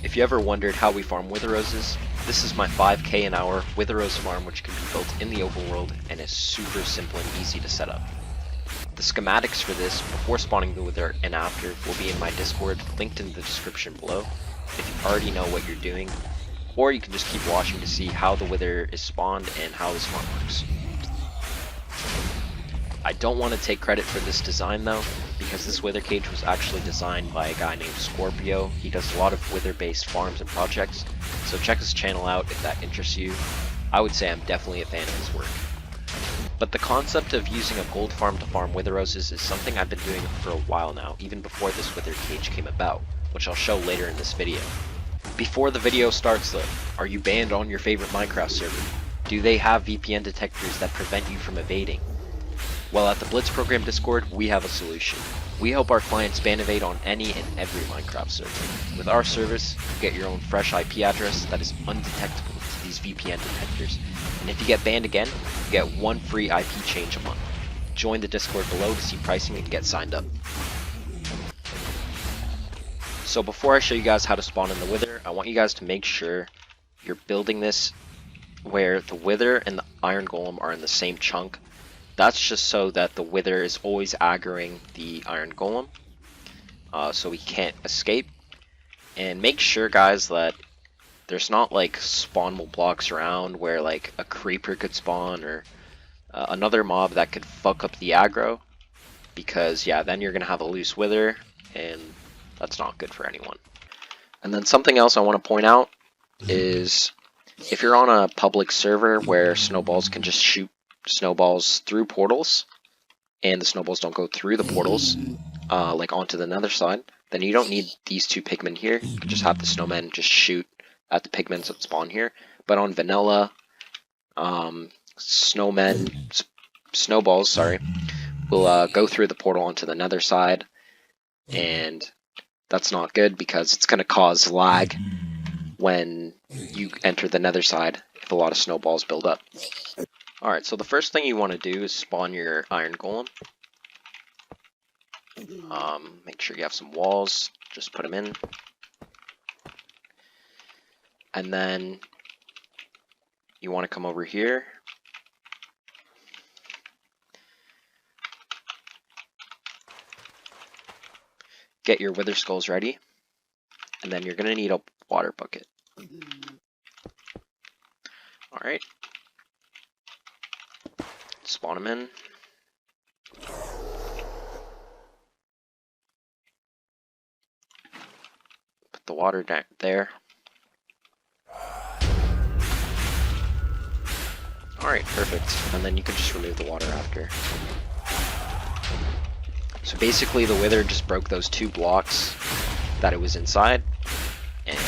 If you ever wondered how we farm wither roses, this is my 5k an hour wither rose farm, which can be built in the overworld and is super simple and easy to set up. The schematics for this, before spawning the wither and after, will be in my Discord, linked in the description below, if you already know what you're doing, or you can just keep watching to see how the wither is spawned and how this farm works. I don't want to take credit for this design though, because this wither cage was actually designed by a guy named Scorpio. He does a lot of wither based farms and projects, so check his channel out if that interests you. I would say I'm definitely a fan of his work. But the concept of using a gold farm to farm wither roses is something I've been doing for a while now, even before this wither cage came about, which I'll show later in this video. Before the video starts though, are you banned on your favorite Minecraft server? Do they have VPN detectors that prevent you from evading? Well, at the Blitz Program Discord, we have a solution. We help our clients ban evade on any and every Minecraft server. With our service, you get your own fresh IP address that is undetectable to these VPN detectors. And if you get banned again, you get one free IP change a month. Join the Discord below to see pricing and get signed up. So before I show you guys how to spawn in the wither, I want you guys to make sure you're building this where the wither and the iron golem are in the same chunk. That's just so that the wither is always aggroing the iron golem, so he can't escape. And make sure, guys, that there's not like spawnable blocks around where like a creeper could spawn or another mob that could fuck up the aggro, because yeah, then you're gonna have a loose wither, and that's not good for anyone. And then something else I want to point out is if you're on a public server where snowballs can just shoot snowballs through portals and the snowballs don't go through the portals like onto the nether side, then you don't need these two pigmen here. You can just have the snowmen just shoot at the pigmen that spawn here. But on vanilla, snowballs will go through the portal onto the nether side, and that's not good because it's going to cause lag when you enter the nether side if a lot of snowballs build up. Alright, so the first thing you want to do is spawn your iron golem. Make sure you have some walls, just put them in. And then you want to come over here. Get your wither skulls ready. And then you're going to need a water bucket. Alright. Spawn them in. Put the water down there. Alright, perfect. And then you can just remove the water after. So basically the wither just broke those two blocks that it was inside, and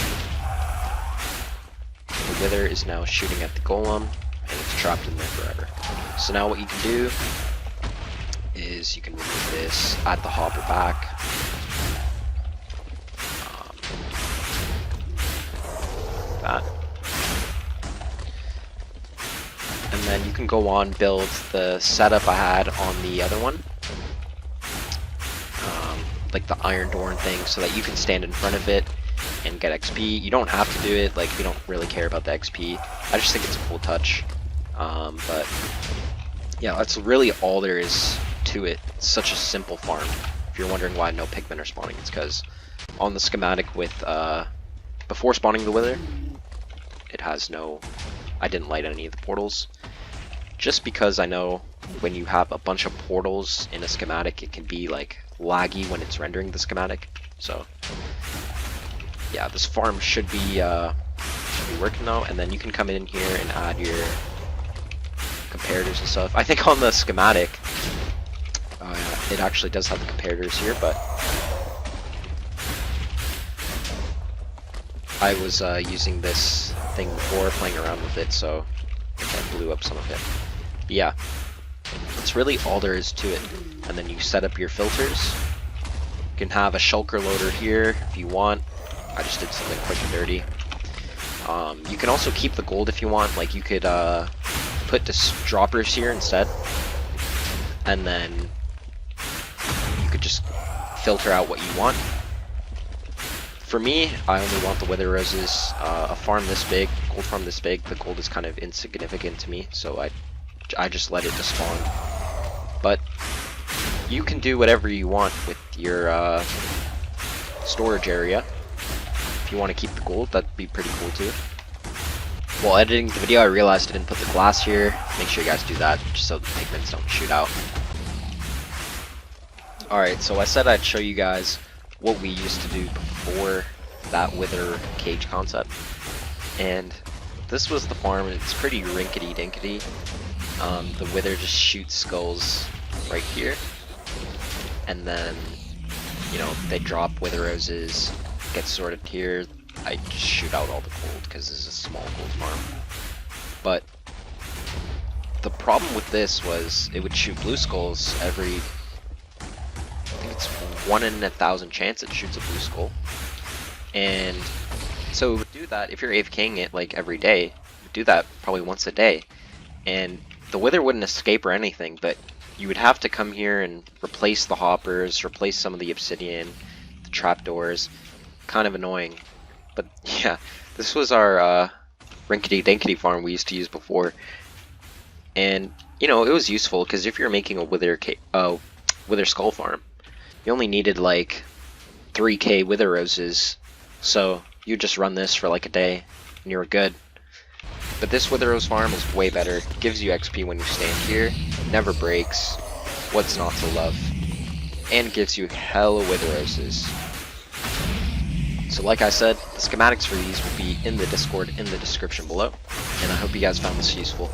the wither is now shooting at the golem, and it's trapped in there forever. So now what you can do is you can remove this, add the hopper back, that, and then you can go on build the setup I had on the other one, like the iron door and thing, so that you can stand in front of it and get XP. You don't have to do it, like, we don't really care about the XP. I just think it's a cool touch. But yeah, that's really all there is to it. It's such a simple farm. If you're wondering why no pigmen are spawning, it's because on the schematic with before spawning the wither, it has no, I didn't light any of the portals, just because I know when you have a bunch of portals in a schematic, it can be like laggy when it's rendering the schematic. So yeah, this farm should be working now. And then you can come in here and add your comparators and stuff. I think on the schematic it actually does have the comparators here, but I was using this thing before, playing around with it, so I think I blew up some of it. But yeah, that's really all there is to it. And then you set up your filters. You can have a shulker loader here if you want. I just did something quick and dirty. You can also keep the gold if you want. Like, you could put droppers here instead, and then you could just filter out what you want. For me, I only want the wither roses. A farm this big, gold farm this big, the gold is kind of insignificant to me, so I just let it despawn. But you can do whatever you want with your storage area. If you want to keep the gold, that'd be pretty cool too. While editing the video, I realized I didn't put the glass here. Make sure you guys do that, just so the pigments don't shoot out. Alright, so I said I'd show you guys what we used to do before that wither cage concept. And this was the farm, and it's pretty rinkety-dinkety. The wither just shoots skulls right here. And then, you know, they drop wither roses, get sorted here. I just shoot out all the gold because this is a small gold farm. But the problem with this was it would shoot blue skulls every, I think it's 1 in 1,000 chance it shoots a blue skull. And so it would do that if you're AFKing it like every day. It would do that probably once a day. And the wither wouldn't escape or anything, but you would have to come here and replace the hoppers, replace some of the obsidian, the trapdoors. Kind of annoying. But yeah, this was our rinkety-dinkety farm we used to use before. And, you know, it was useful because if you're making a wither skull farm, you only needed like 3k wither roses. So you just run this for like a day and you were good. But this wither rose farm is way better. It gives you XP when you stand here, never breaks, what's not to love, and gives you hella wither roses. So like I said, the schematics for these will be in the Discord in the description below, and I hope you guys found this useful.